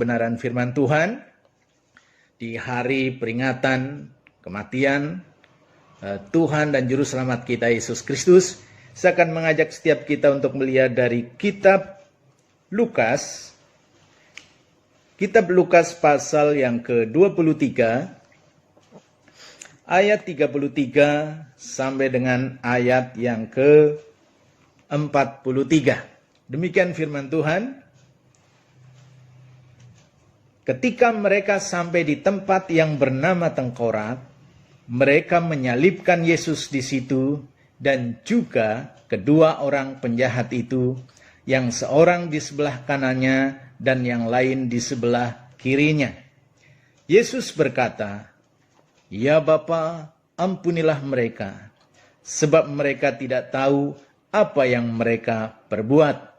Kebenaran firman Tuhan di hari peringatan kematian Tuhan dan Juru Selamat kita Yesus Kristus. Saya akan mengajak setiap kita untuk melihat dari kitab Lukas. Kitab Lukas pasal yang ke-23 ayat 33 sampai dengan ayat yang ke-43. Demikian firman Tuhan. Ketika mereka sampai di tempat yang bernama Tengkorak, mereka menyalibkan Yesus di situ dan juga kedua orang penjahat itu, yang seorang di sebelah kanannya dan yang lain di sebelah kirinya. Yesus berkata, "Ya Bapa, ampunilah mereka, sebab mereka tidak tahu apa yang mereka perbuat."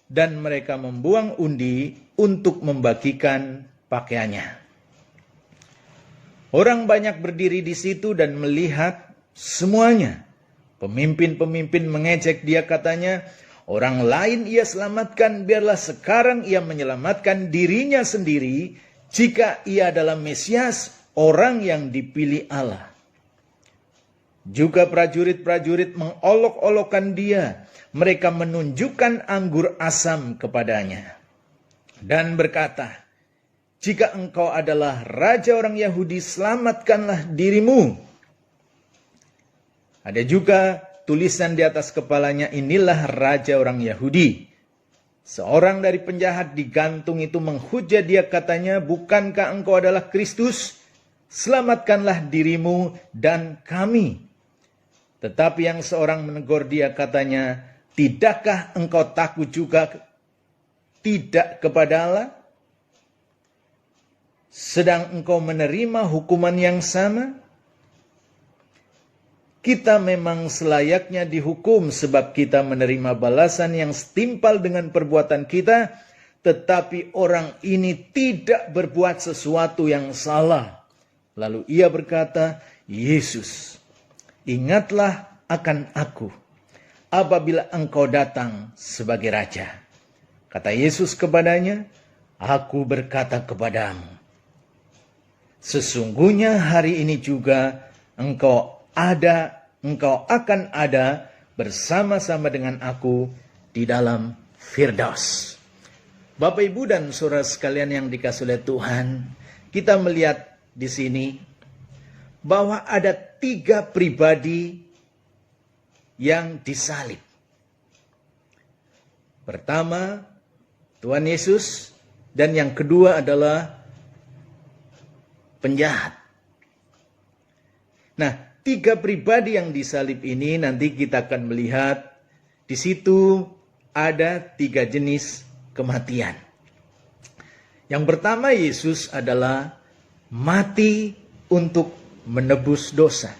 Dan mereka membuang undi untuk membagikan pakaiannya. Orang banyak berdiri di situ dan melihat semuanya. Pemimpin-pemimpin mengejek dia, katanya, "Orang lain ia selamatkan, biarlah sekarang ia menyelamatkan dirinya sendiri jika ia adalah Mesias, orang yang dipilih Allah." Juga prajurit-prajurit mengolok-olokkan dia. Mereka menunjukkan anggur asam kepadanya dan berkata, "Jika engkau adalah raja orang Yahudi, selamatkanlah dirimu." Ada juga tulisan di atas kepalanya, "Inilah raja orang Yahudi." Seorang dari penjahat digantung itu menghujat dia, katanya, "Bukankah engkau adalah Kristus? Selamatkanlah dirimu dan kami." Tetapi yang seorang menegur dia, katanya, "Tidakkah engkau takut juga tidak kepada Allah? Sedang engkau menerima hukuman yang sama? Kita memang selayaknya dihukum sebab kita menerima balasan yang setimpal dengan perbuatan kita, tetapi orang ini tidak berbuat sesuatu yang salah." Lalu ia berkata, "Yesus, ingatlah akan aku apabila engkau datang sebagai raja." Kata Yesus kepadanya, "Aku berkata kepadamu, sesungguhnya hari ini juga engkau akan ada bersama-sama dengan aku di dalam Firdaus." Bapak, Ibu, dan saudara sekalian yang dikasihi oleh Tuhan, kita melihat di sini bahwa ada 3 pribadi yang disalib. Pertama, Tuhan Yesus, dan yang kedua adalah penjahat. Nah, 3 pribadi yang disalib ini nanti kita akan melihat di situ ada 3 jenis kematian. Yang pertama, Yesus adalah mati untuk menebus dosa.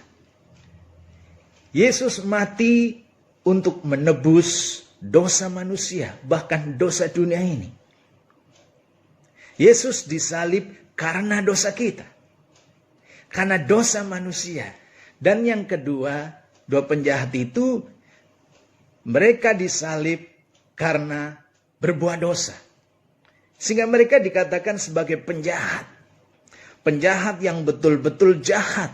Yesus mati untuk menebus dosa manusia, bahkan dosa dunia ini. Yesus disalib karena dosa kita, karena dosa manusia. Dan yang kedua, 2 penjahat itu, mereka disalib karena berbuat dosa. Sehingga mereka dikatakan sebagai penjahat. Penjahat yang betul-betul jahat.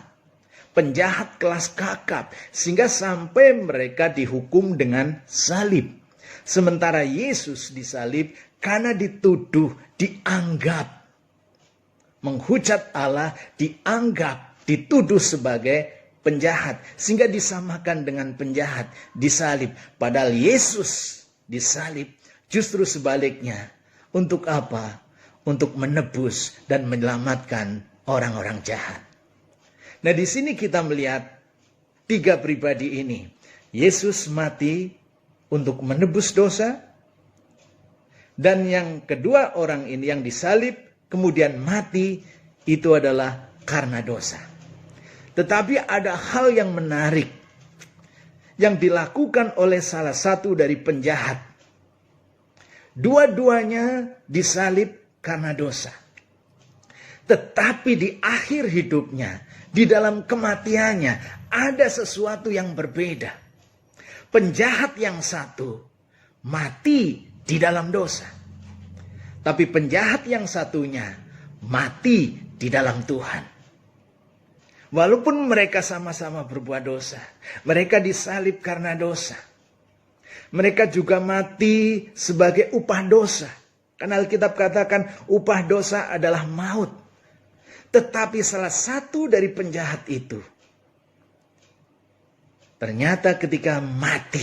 Penjahat kelas kakap, sehingga sampai mereka dihukum dengan salib. Sementara Yesus disalib karena dituduh, dianggap menghujat Allah, dianggap, dituduh sebagai penjahat, sehingga disamakan dengan penjahat, disalib. Padahal Yesus disalib justru sebaliknya. Untuk apa? Untuk menebus dan menyelamatkan orang-orang jahat. Nah, di sini kita melihat 3 pribadi ini. Yesus mati untuk menebus dosa. Dan yang kedua orang ini yang disalib, kemudian mati, itu adalah karena dosa. Tetapi ada hal yang menarik yang dilakukan oleh salah satu dari penjahat. Dua-duanya disalib karena dosa. Tetapi di akhir hidupnya, di dalam kematiannya, ada sesuatu yang berbeda. Penjahat yang satu mati di dalam dosa. Tapi penjahat yang satunya mati di dalam Tuhan. Walaupun mereka sama-sama berbuat dosa, mereka disalib karena dosa. Mereka juga mati sebagai upah dosa. Karena Alkitab katakan upah dosa adalah maut. Tetapi salah satu dari penjahat itu, ternyata ketika mati,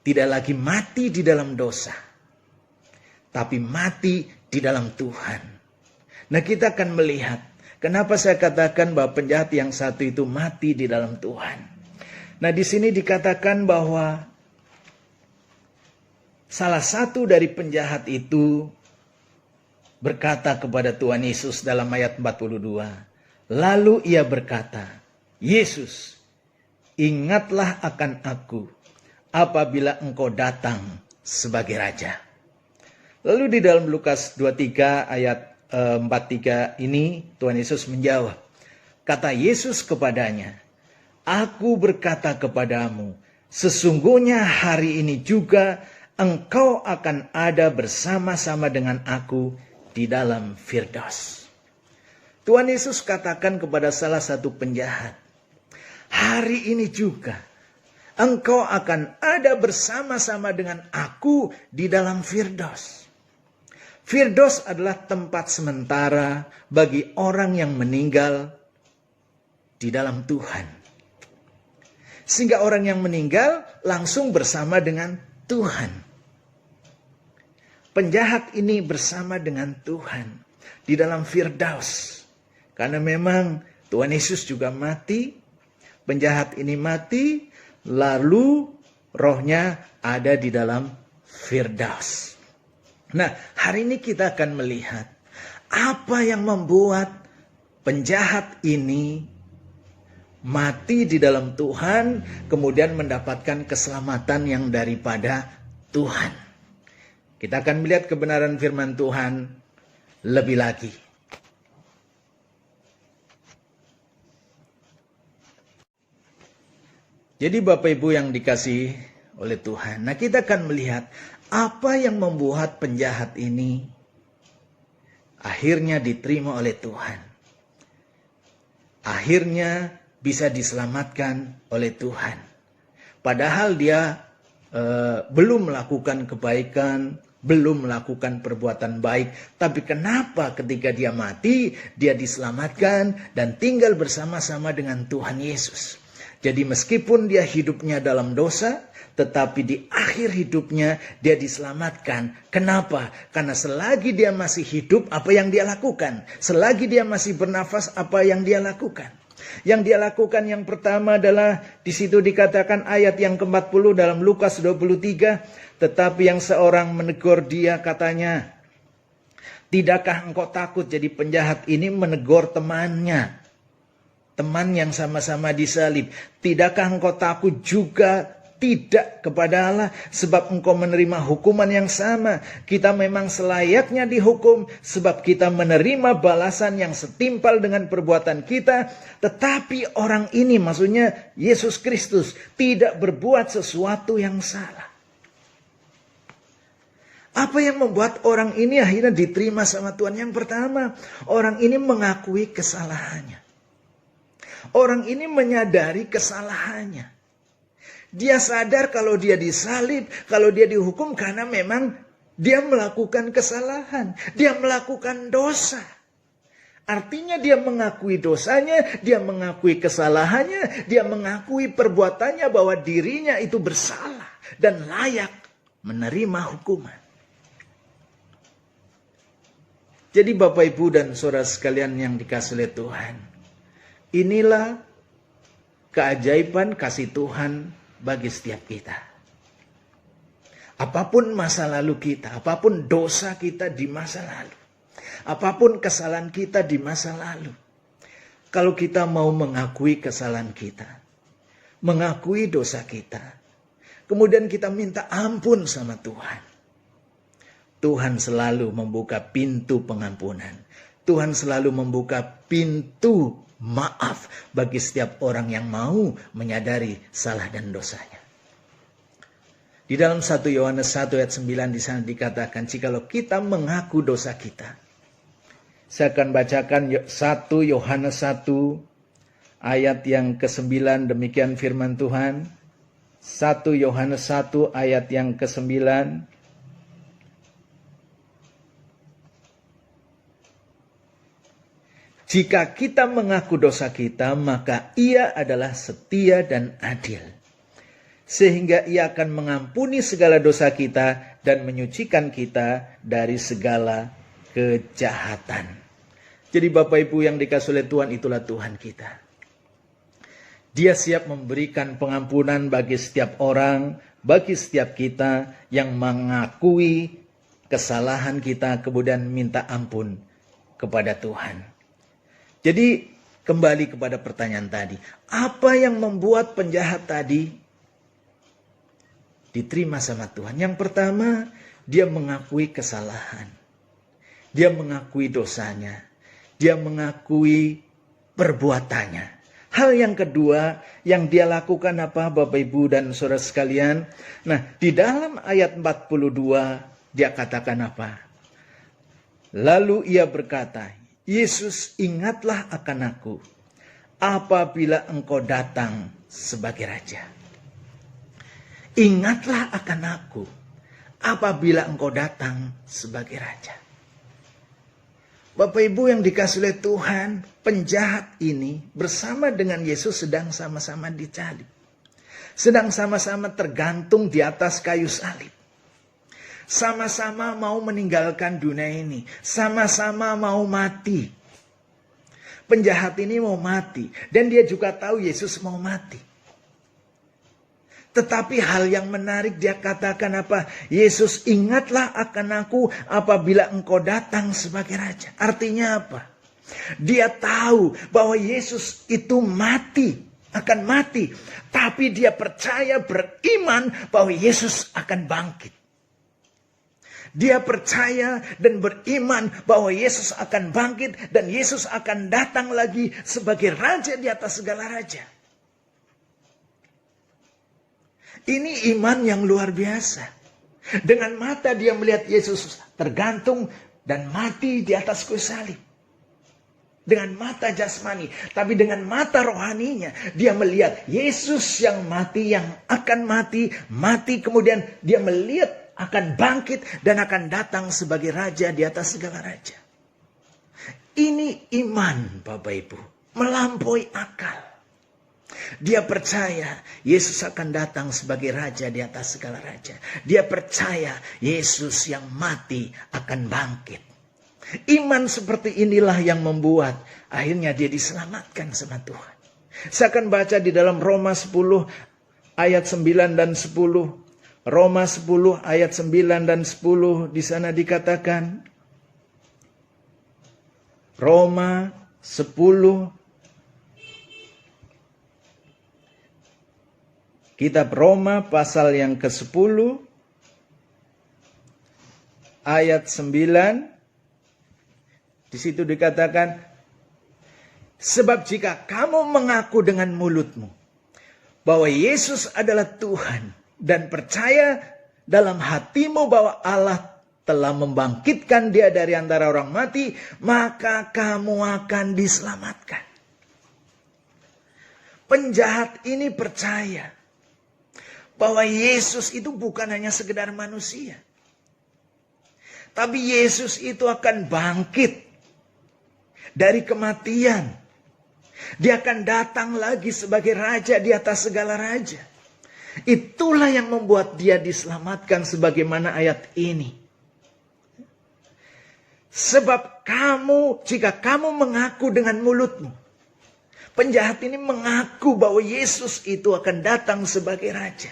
tidak lagi mati di dalam dosa, tapi mati di dalam Tuhan. Nah, kita akan melihat kenapa saya katakan bahwa penjahat yang satu itu mati di dalam Tuhan. Nah, di sini dikatakan bahwa salah satu dari penjahat itu berkata kepada Tuhan Yesus dalam ayat 42. Lalu ia berkata, Yesus, ingatlah akan aku apabila engkau datang sebagai Raja. Lalu di dalam Lukas 23 ayat 43 ini Tuhan Yesus menjawab. Kata Yesus kepadanya, aku berkata kepadamu, sesungguhnya hari ini juga engkau akan ada bersama-sama dengan aku di dalam Firdaus. Tuhan Yesus katakan kepada salah satu penjahat, hari ini juga engkau akan ada bersama-sama dengan aku di dalam Firdaus. Firdaus adalah tempat sementara bagi orang yang meninggal di dalam Tuhan. Sehingga orang yang meninggal langsung bersama dengan Tuhan. Penjahat ini bersama dengan Tuhan di dalam Firdaus. Karena memang Tuhan Yesus juga mati, penjahat ini mati, lalu rohnya ada di dalam Firdaus. Nah, hari ini kita akan melihat apa yang membuat penjahat ini mati di dalam Tuhan, kemudian mendapatkan keselamatan yang daripada Tuhan. Kita akan melihat kebenaran firman Tuhan lebih lagi. Jadi Bapak Ibu yang dikasihi oleh Tuhan. Nah, kita akan melihat apa yang membuat penjahat ini akhirnya diterima oleh Tuhan. Akhirnya bisa diselamatkan oleh Tuhan. Padahal dia belum melakukan kebaikan, belum melakukan perbuatan baik. Tapi kenapa ketika dia mati, dia diselamatkan dan tinggal bersama-sama dengan Tuhan Yesus. Jadi meskipun dia hidupnya dalam dosa, tetapi di akhir hidupnya dia diselamatkan. Kenapa? Karena selagi dia masih hidup, apa yang dia lakukan? Selagi dia masih bernafas, apa yang dia lakukan? Yang dia lakukan yang pertama adalah di situ dikatakan ayat yang ke-40 dalam Lukas 23. Tetapi yang seorang menegur dia katanya, tidakkah engkau takut? Jadi penjahat ini menegur temannya. Teman yang sama-sama disalib. Tidakkah engkau takut juga tidak kepada Allah, sebab engkau menerima hukuman yang sama. Kita memang selayaknya dihukum, sebab kita menerima balasan yang setimpal dengan perbuatan kita. Tetapi orang ini, maksudnya Yesus Kristus, tidak berbuat sesuatu yang salah. Apa yang membuat orang ini akhirnya diterima sama Tuhan? Yang pertama, orang ini mengakui kesalahannya. Orang ini menyadari kesalahannya. Dia sadar kalau dia disalib, kalau dia dihukum karena memang dia melakukan kesalahan. Dia melakukan dosa. Artinya dia mengakui dosanya, dia mengakui kesalahannya, dia mengakui perbuatannya bahwa dirinya itu bersalah dan layak menerima hukuman. Jadi Bapak Ibu dan saudara sekalian yang dikasihi oleh Tuhan, inilah keajaiban kasih Tuhan bagi setiap kita. Apapun masa lalu kita, apapun dosa kita di masa lalu, apapun kesalahan kita di masa lalu, kalau kita mau mengakui kesalahan kita, mengakui dosa kita, kemudian kita minta ampun sama Tuhan, Tuhan selalu membuka pintu pengampunan. Tuhan selalu membuka pintu maaf bagi setiap orang yang mau menyadari salah dan dosanya. Di dalam 1 Yohanes 1 ayat 9 di sana dikatakan, jikalau kita mengaku dosa kita. Saya akan bacakan 1 Yohanes 1 ayat yang ke-9, demikian firman Tuhan. 1 Yohanes 1 ayat yang ke-9. Jika kita mengaku dosa kita, maka Ia adalah setia dan adil, sehingga Ia akan mengampuni segala dosa kita dan menyucikan kita dari segala kejahatan. Jadi Bapak Ibu yang dikasihi oleh Tuhan, itulah Tuhan kita. Dia siap memberikan pengampunan bagi setiap orang, bagi setiap kita yang mengakui kesalahan kita, kemudian minta ampun kepada Tuhan. Jadi kembali kepada pertanyaan tadi, apa yang membuat penjahat tadi diterima sama Tuhan? Yang pertama, dia mengakui kesalahan. Dia mengakui dosanya. Dia mengakui perbuatannya. Hal yang kedua yang dia lakukan apa, Bapak Ibu dan Saudara sekalian? Nah, di dalam ayat 42 dia katakan apa? Lalu ia berkata, Yesus, ingatlah akan aku apabila engkau datang sebagai raja. Ingatlah akan aku apabila engkau datang sebagai raja. Bapak Ibu yang dikasihi oleh Tuhan, penjahat ini bersama dengan Yesus sedang sama-sama dicalib. Sedang sama-sama tergantung di atas kayu salib. Sama-sama mau meninggalkan dunia ini. Sama-sama mau mati. Penjahat ini mau mati. Dan dia juga tahu Yesus mau mati. Tetapi hal yang menarik dia katakan apa? Yesus, ingatlah akan aku apabila engkau datang sebagai raja. Artinya apa? Dia tahu bahwa Yesus itu mati. Akan mati. Tapi dia percaya, beriman bahwa Yesus akan bangkit. Dia percaya dan beriman bahwa Yesus akan bangkit dan Yesus akan datang lagi sebagai raja di atas segala raja. Ini iman yang luar biasa. Dengan mata dia melihat Yesus tergantung dan mati di atas kayu salib. Dengan mata jasmani, tapi dengan mata rohaninya dia melihat Yesus yang mati, yang akan mati kemudian dia melihat akan bangkit dan akan datang sebagai raja di atas segala raja. Ini iman Bapak Ibu, melampaui akal. Dia percaya Yesus akan datang sebagai raja di atas segala raja. Dia percaya Yesus yang mati akan bangkit. Iman seperti inilah yang membuat akhirnya dia diselamatkan sama Tuhan. Saya akan baca di dalam Roma 10 ayat 9 dan 10. Roma 10 ayat 9 dan 10 di sana dikatakan, Roma 10, kitab Roma pasal yang ke-10 ayat 9, di situ dikatakan, sebab jika kamu mengaku dengan mulutmu bahwa Yesus adalah Tuhan, dan percaya dalam hatimu bahwa Allah telah membangkitkan dia dari antara orang mati, maka kamu akan diselamatkan. Penjahat ini percaya bahwa Yesus itu bukan hanya sekedar manusia. Tapi Yesus itu akan bangkit dari kematian. Dia akan datang lagi sebagai raja di atas segala raja. Itulah yang membuat dia diselamatkan sebagaimana ayat ini. Sebab jika kamu mengaku dengan mulutmu. Penjahat ini mengaku bahwa Yesus itu akan datang sebagai raja.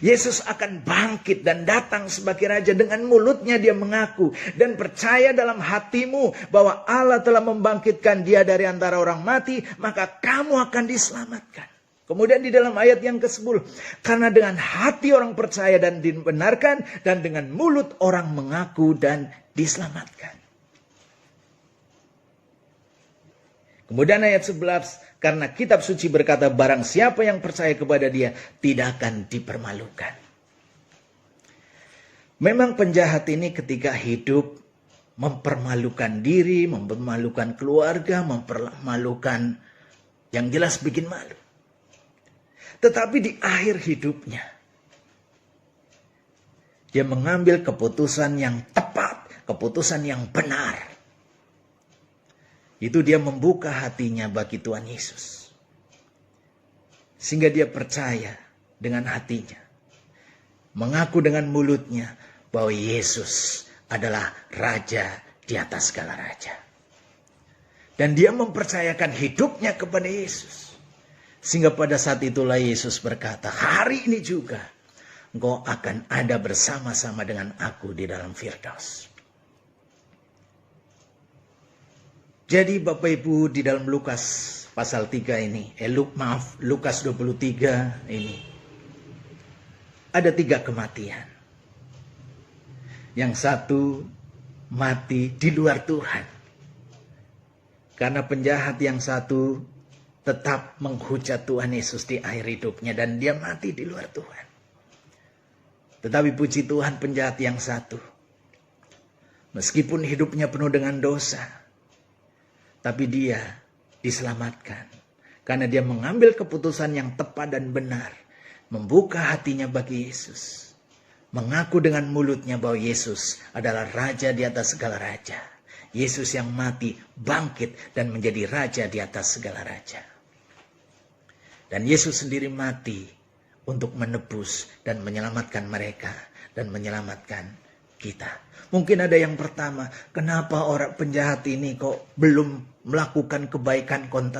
Yesus akan bangkit dan datang sebagai raja. Dengan mulutnya dia mengaku dan percaya dalam hatimu bahwa Allah telah membangkitkan dia dari antara orang mati, maka kamu akan diselamatkan. Kemudian di dalam ayat yang ke-10, karena dengan hati orang percaya dan dibenarkan, dan dengan mulut orang mengaku dan diselamatkan. Kemudian ayat 11, karena kitab suci berkata barang siapa yang percaya kepada dia tidak akan dipermalukan. Memang penjahat ini ketika hidup mempermalukan diri, mempermalukan keluarga, mempermalukan, yang jelas bikin malu. Tetapi di akhir hidupnya, dia mengambil keputusan yang tepat, keputusan yang benar. Itu dia membuka hatinya bagi Tuhan Yesus. Sehingga dia percaya dengan hatinya, mengaku dengan mulutnya bahwa Yesus adalah Raja di atas segala raja. Dan dia mempercayakan hidupnya kepada Yesus. Sehingga pada saat itulah Yesus berkata, hari ini juga engkau akan ada bersama-sama dengan aku di dalam Firdaus. Jadi Bapak Ibu, di dalam Lukas pasal 3 ini, Lukas 23 ini, ada 3 kematian. Yang satu mati di luar Tuhan. Karena penjahat yang satu tetap menghujat Tuhan Yesus di akhir hidupnya. Dan dia mati di luar Tuhan. Tetapi puji Tuhan, penjahat yang satu, meskipun hidupnya penuh dengan dosa, tapi dia diselamatkan. Karena dia mengambil keputusan yang tepat dan benar. Membuka hatinya bagi Yesus. Mengaku dengan mulutnya bahwa Yesus adalah Raja di atas segala raja. Yesus yang mati, bangkit dan menjadi Raja di atas segala raja. Dan Yesus sendiri mati untuk menebus dan menyelamatkan mereka dan menyelamatkan kita. Mungkin ada yang pertama, kenapa orang penjahat ini kok belum melakukan kebaikan, kok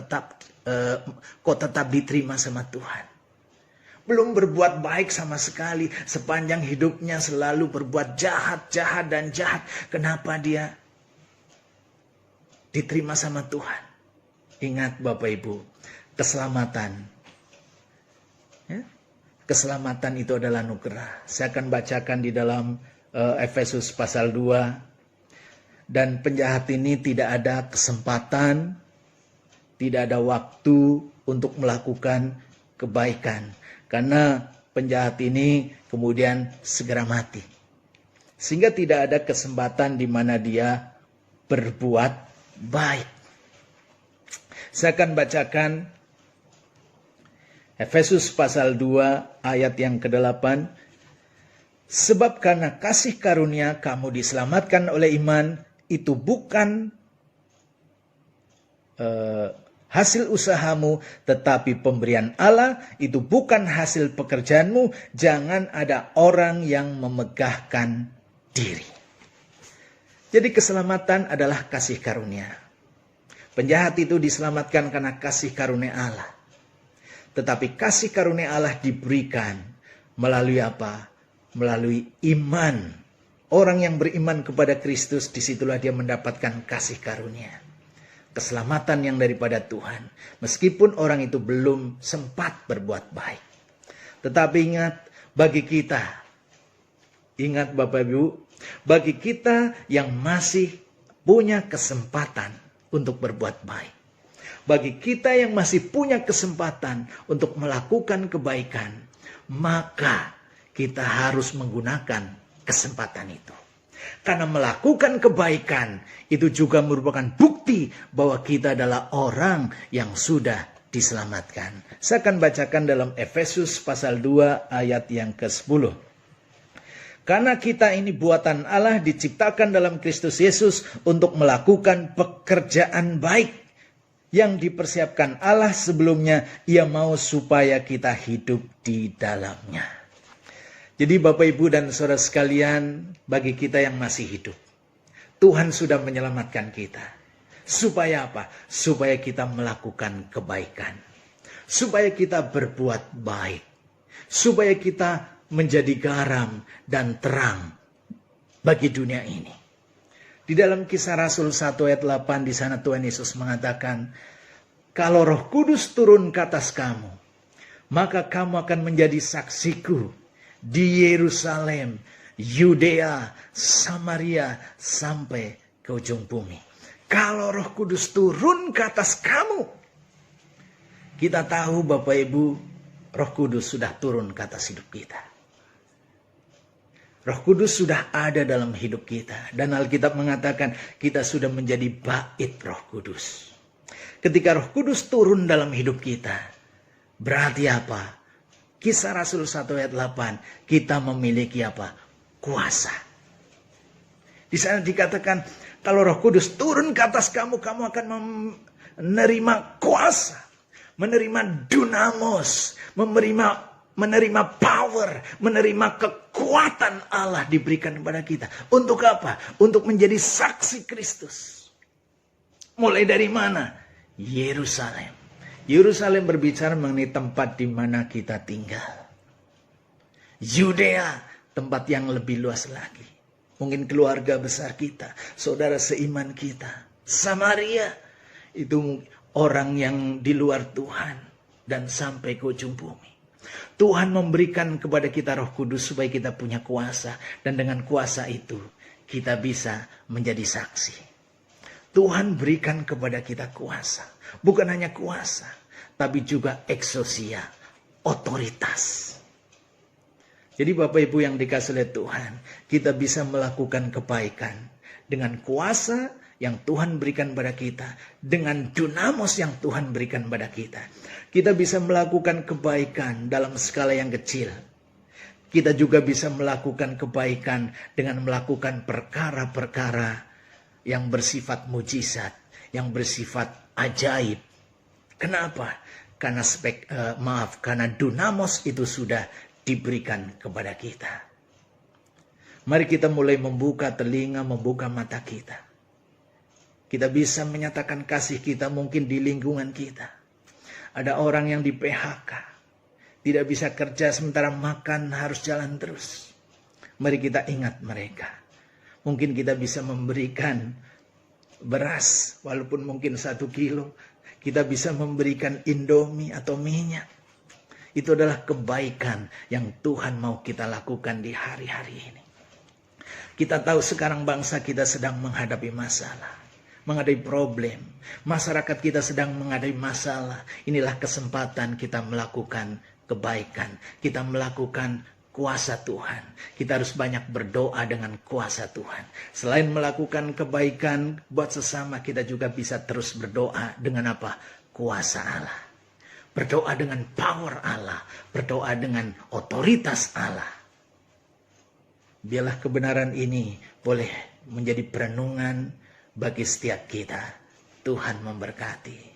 tetap diterima sama Tuhan? Belum berbuat baik sama sekali, sepanjang hidupnya selalu berbuat jahat. Kenapa dia diterima sama Tuhan? Ingat Bapak Ibu, keselamatan. Ya? Keselamatan itu adalah anugerah. Saya akan bacakan di dalam Efesus pasal 2. Dan penjahat ini tidak ada kesempatan, tidak ada waktu untuk melakukan kebaikan. Karena penjahat ini kemudian segera mati. Sehingga tidak ada kesempatan di mana dia berbuat baik. Saya akan bacakan Efesus pasal 2 ayat yang ke-8. Sebab karena kasih karunia kamu diselamatkan oleh iman, itu bukan hasil usahamu, tetapi pemberian Allah. Itu bukan hasil pekerjaanmu. Jangan ada orang yang memegahkan diri. Jadi keselamatan adalah kasih karunia. Penjahat itu diselamatkan karena kasih karunia Allah. Tetapi kasih karunia Allah diberikan melalui apa? Melalui iman. Orang yang beriman kepada Kristus, disitulah dia mendapatkan kasih karunia. Keselamatan yang daripada Tuhan. Meskipun orang itu belum sempat berbuat baik. Tetapi ingat, bagi kita, ingat Bapak Ibu, bagi kita yang masih punya kesempatan untuk berbuat baik. Bagi kita yang masih punya kesempatan untuk melakukan kebaikan, maka kita harus menggunakan kesempatan itu. Karena melakukan kebaikan itu juga merupakan bukti bahwa kita adalah orang yang sudah diselamatkan. Saya akan bacakan dalam Efesus pasal 2 ayat yang ke-10. Karena kita ini buatan Allah, diciptakan dalam Kristus Yesus untuk melakukan pekerjaan baik yang dipersiapkan Allah sebelumnya. Ia mau supaya kita hidup di dalamnya. Jadi Bapak Ibu dan saudara sekalian, bagi kita yang masih hidup, Tuhan sudah menyelamatkan kita. Supaya apa? Supaya kita melakukan kebaikan. Supaya kita berbuat baik. Supaya kita menjadi garam dan terang bagi dunia ini. Di dalam Kisah Rasul 1 ayat 8, di sana Tuhan Yesus mengatakan, kalau Roh Kudus turun ke atas kamu, maka kamu akan menjadi saksiku di Yerusalem, Yudea, Samaria, sampai ke ujung bumi. Kalau Roh Kudus turun ke atas kamu, kita tahu Bapak Ibu, Roh Kudus sudah turun ke atas hidup kita. Roh Kudus sudah ada dalam hidup kita. Dan Alkitab mengatakan kita sudah menjadi bait Roh Kudus. Ketika Roh Kudus turun dalam hidup kita, berarti apa? Kisah Rasul 1 ayat 8, kita memiliki apa? Kuasa. Di sana dikatakan, kalau Roh Kudus turun ke atas kamu, kamu akan menerima kuasa, menerima dunamos, menerima power, menerima kekuatan Allah diberikan kepada kita. Untuk apa? Untuk menjadi saksi Kristus. Mulai dari mana? Yerusalem. Yerusalem berbicara mengenai tempat di mana kita tinggal. Yudea, tempat yang lebih luas lagi. Mungkin keluarga besar kita, saudara seiman kita. Samaria, itu orang yang di luar Tuhan dan sampai ke ujung bumi. Tuhan memberikan kepada kita Roh Kudus supaya kita punya kuasa. Dan dengan kuasa itu kita bisa menjadi saksi. Tuhan berikan kepada kita kuasa. Bukan hanya kuasa, tapi juga eksosia, otoritas. Jadi Bapak Ibu yang dikasih oleh Tuhan, kita bisa melakukan kebaikan dengan kuasa yang Tuhan berikan pada kita, dengan dunamos yang Tuhan berikan pada kita. Kita bisa melakukan kebaikan dalam skala yang kecil. Kita juga bisa melakukan kebaikan dengan melakukan perkara-perkara yang bersifat mujizat, yang bersifat ajaib. Kenapa? Karena dunamos itu sudah diberikan kepada kita. Mari kita mulai membuka telinga, membuka mata kita. Kita bisa menyatakan kasih kita mungkin di lingkungan kita. Ada orang yang di PHK. Tidak bisa kerja sementara makan harus jalan terus. Mari kita ingat mereka. Mungkin kita bisa memberikan beras walaupun mungkin 1 kilo. Kita bisa memberikan Indomie atau minyak. Itu adalah kebaikan yang Tuhan mau kita lakukan di hari-hari ini. Kita tahu sekarang bangsa kita sedang menghadapi masalah, menghadapi problem. Masyarakat kita sedang menghadapi masalah. Inilah kesempatan kita melakukan kebaikan. Kita melakukan kuasa Tuhan. Kita harus banyak berdoa dengan kuasa Tuhan. Selain melakukan kebaikan buat sesama, kita juga bisa terus berdoa dengan apa? Kuasa Allah. Berdoa dengan power Allah. Berdoa dengan otoritas Allah. Biarlah kebenaran ini boleh menjadi perenungan bagi setiap kita. Tuhan memberkati.